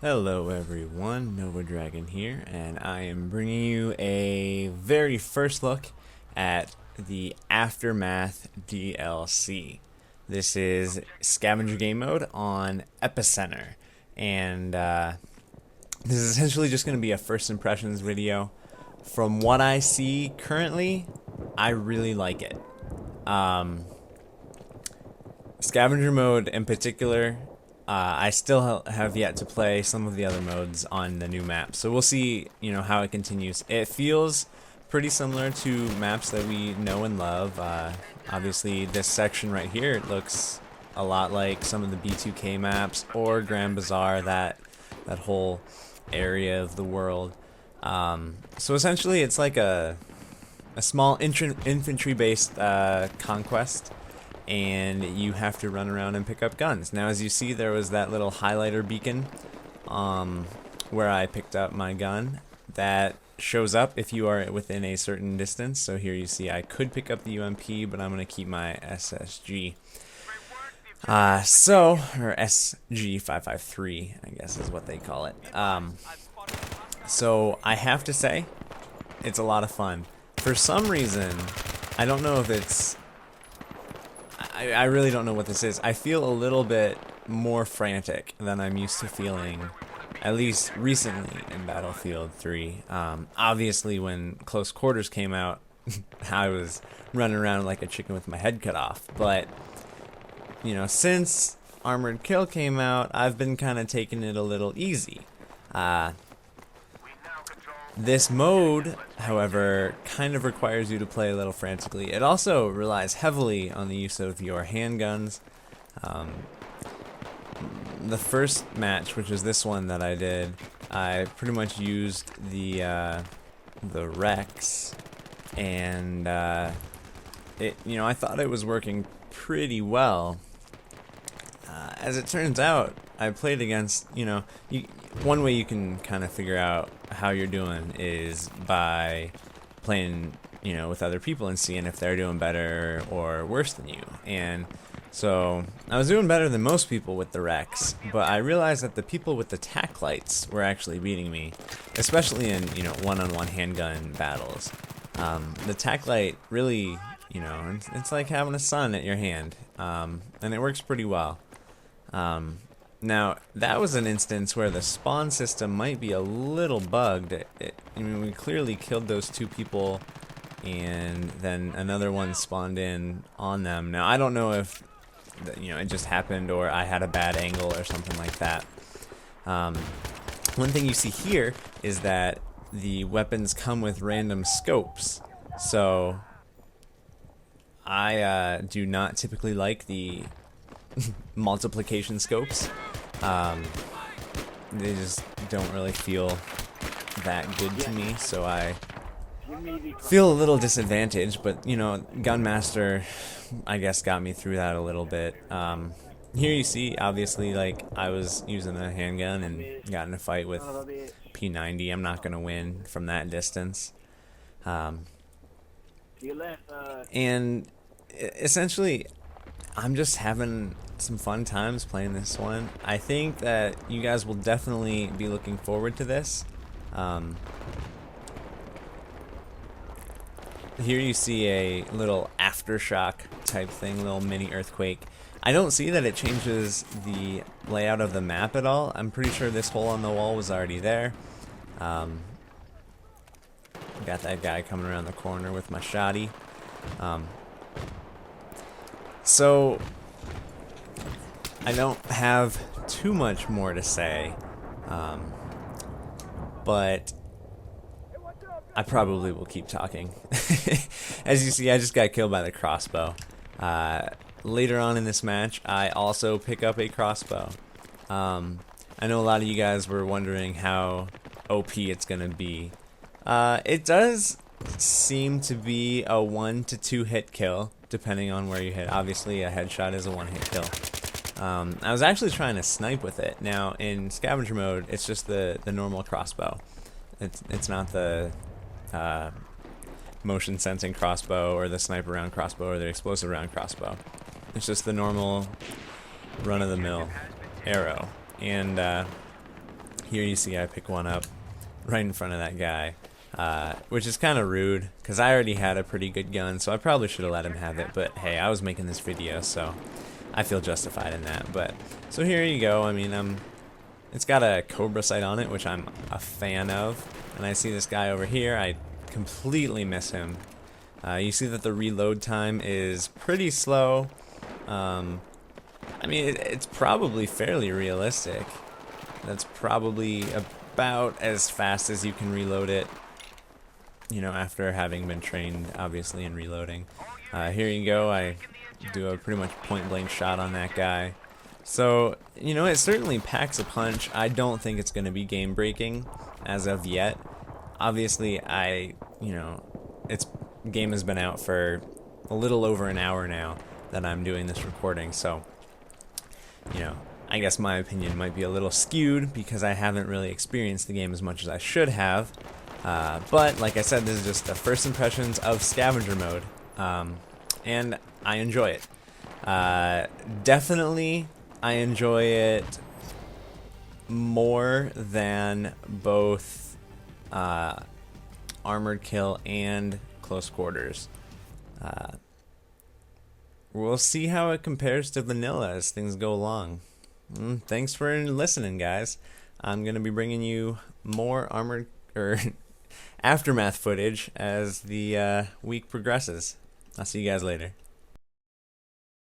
Hello everyone, NOVAxDRAGON here, and I am bringing you a very first look at the Aftermath DLC. This is Scavenger game mode on Epicenter, and this is essentially just going to be a first impressions video. From what I see currently, I really like it. Scavenger mode in particular, I still have yet to play some of the other modes on the new map, so we'll see, how it continues. It feels pretty similar to maps that we know and love. Obviously, this section right here, it looks a lot like some of the B2K maps or Grand Bazaar, that whole area of the world. So essentially, it's like a small infantry-based conquest, and you have to run around and pick up guns. Now, as you see, there was that little highlighter beacon where I picked up my gun. That shows up if you are within a certain distance. So here you see I could pick up the UMP, but I'm going to keep my SSG. Or SG553, I guess is what they call it. So I have to say, it's a lot of fun. For some reason, I don't know if it's... I really don't know what this is. I feel a little bit more frantic than I'm used to feeling, at least recently in Battlefield 3. Obviously, when Close Quarters came out, I was running around like a chicken with my head cut off. But, since Armored Kill came out, I've been kind of taking it a little easy. This mode, however, kind of requires you to play a little frantically. It also relies heavily on the use of your handguns. The first match, which is this one that I did, I pretty much used the Rex, and I thought it was working pretty well. As it turns out, I played against, one way you can kind of figure out how you're doing is by playing, with other people and seeing if they're doing better or worse than you. And so I was doing better than most people with the Rex, but I realized that the people with the tac lights were actually beating me, especially in, one-on-one handgun battles. The tac light really, it's like having a sun at your hand, and it works pretty well. Now, that was an instance where the spawn system might be a little bugged. We clearly killed those two people, and then another one spawned in on them. Now, I don't know if, it just happened or I had a bad angle or something like that. One thing you see here is that the weapons come with random scopes. So, I do not typically like the multiplication scopes. They just don't really feel that good to me, so I feel a little disadvantaged, but Gunmaster, I guess, got me through that a little bit. Here you see, obviously, like, I was using a handgun and got in a fight with P90. I'm not gonna win from that distance. And essentially, I'm just having some fun times playing this one. I think that you guys will definitely be looking forward to this. Here you see a little aftershock type thing, little mini earthquake. I don't see that it changes the layout of the map at all. I'm pretty sure this hole on the wall was already there. Got that guy coming around the corner with my shotty. So, I don't have too much more to say, but I probably will keep talking. As you see, I just got killed by the crossbow. Later on in this match, I also pick up a crossbow. I know a lot of you guys were wondering how OP it's going to be. It does seem to be a 1 to 2 hit kill, depending on where you hit. Obviously, a headshot is a 1-hit kill. I was actually trying to snipe with it. Now, in Scavenger mode, it's just the normal crossbow. It's not the motion sensing crossbow or the sniper round crossbow or the explosive round crossbow. It's just the normal run-of-the-mill arrow. And Here you see I pick one up right in front of that guy, which is kind of rude because I already had a pretty good gun, so I probably should have let him have it. But hey, I was making this video, so I feel justified in that. But so here you go. I mean, it's got a Cobra sight on it, which I'm a fan of. And I see this guy over here. I completely miss him. You see that the reload time is pretty slow. I mean, it's probably fairly realistic. That's probably about as fast as you can reload it, you know, after having been trained, obviously, in reloading. Here you go. I do a pretty much point-blank shot on that guy. So, you know, it certainly packs a punch. I don't think it's going to be game-breaking as of yet. Obviously, game has been out for a little over an hour now that I'm doing this recording, so, you know, I guess my opinion might be a little skewed because I haven't really experienced the game as much as I should have. But, like I said, this is just the first impressions of Scavenger mode, and I enjoy it. Definitely, I enjoy it more than both Armored Kill and Close Quarters. We'll see how it compares to vanilla as things go along. Thanks for listening, guys. I'm going to be bringing you more Aftermath footage as the week progresses. I'll see you guys later.